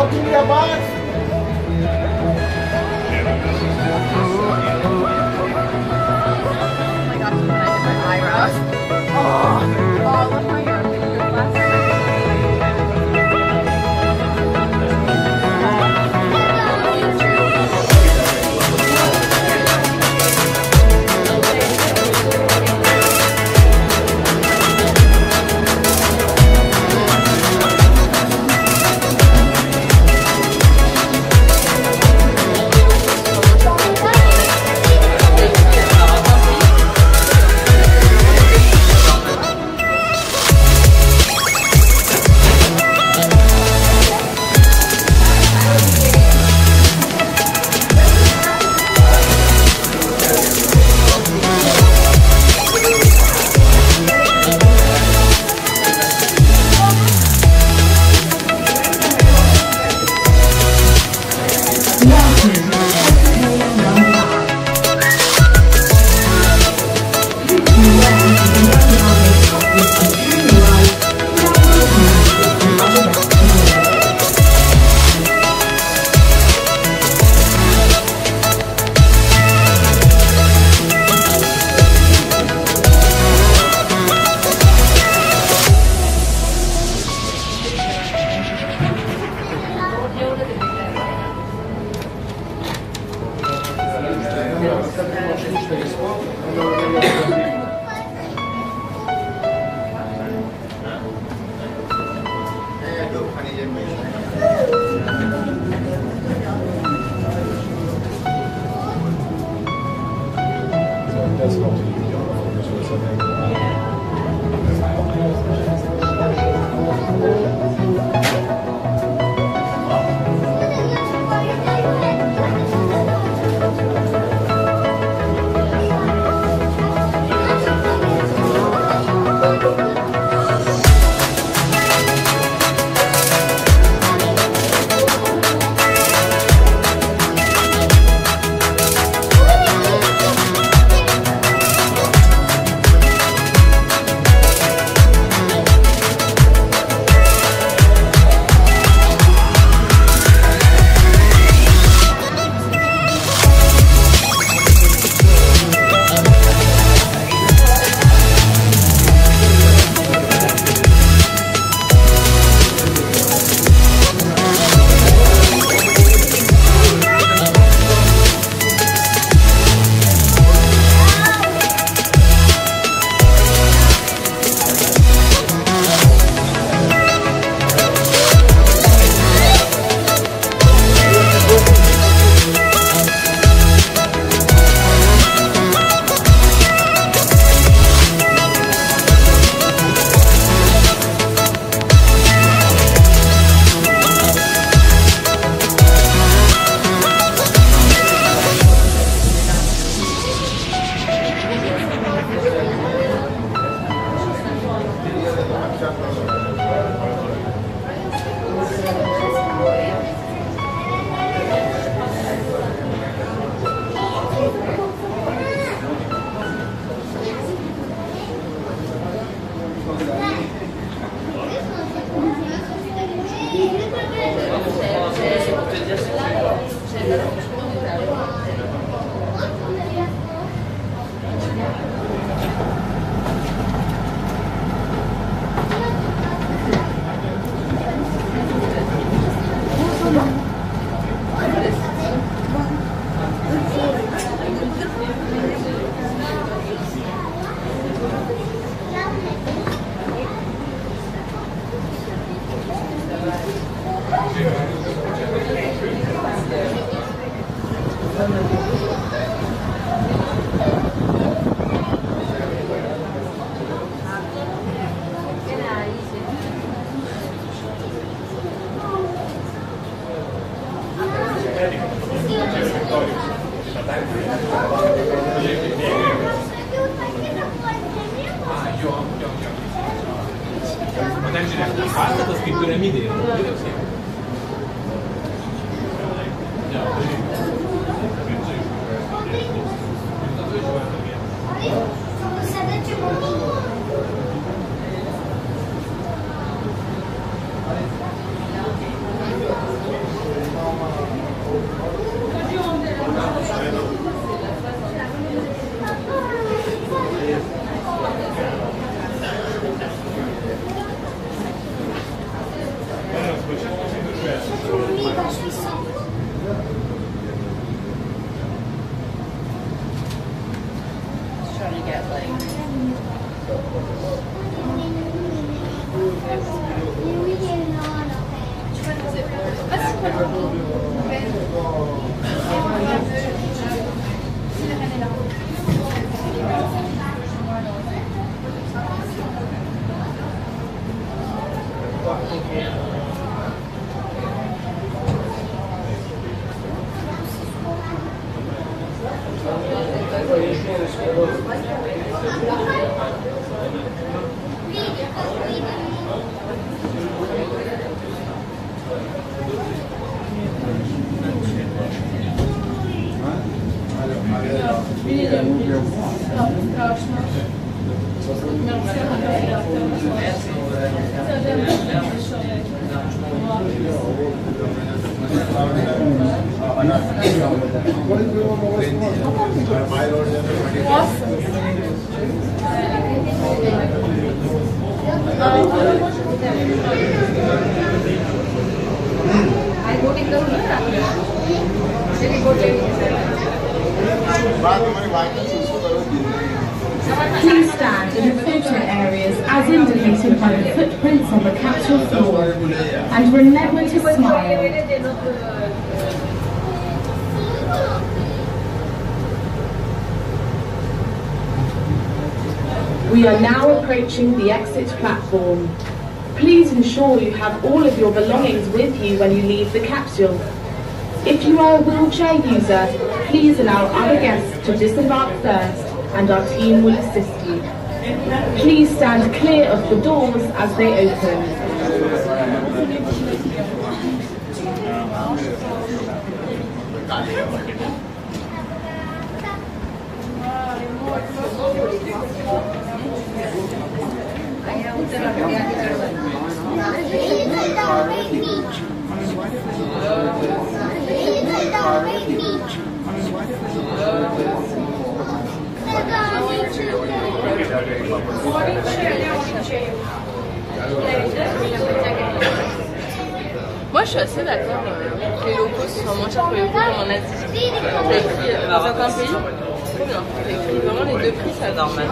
fucking abaixo! Basta sta scrittura mi devo, credo sì. Please stand in the photo areas as indicated by the footprints on the capsule floor and remember to smile. We are now approaching the exit platform. Please ensure you have all of your belongings with you when you leave the capsule. If you are a wheelchair user, please allow other guests to disembark first and our team will assist you. Please stand clear of the doors as they open. Moi je suis assez d'accord que les locaux soient moins chers que les locaux comme en Asie. T'as écrit dans certains pays, trop bien. T'as écrit vraiment les deux prix, c'est normal.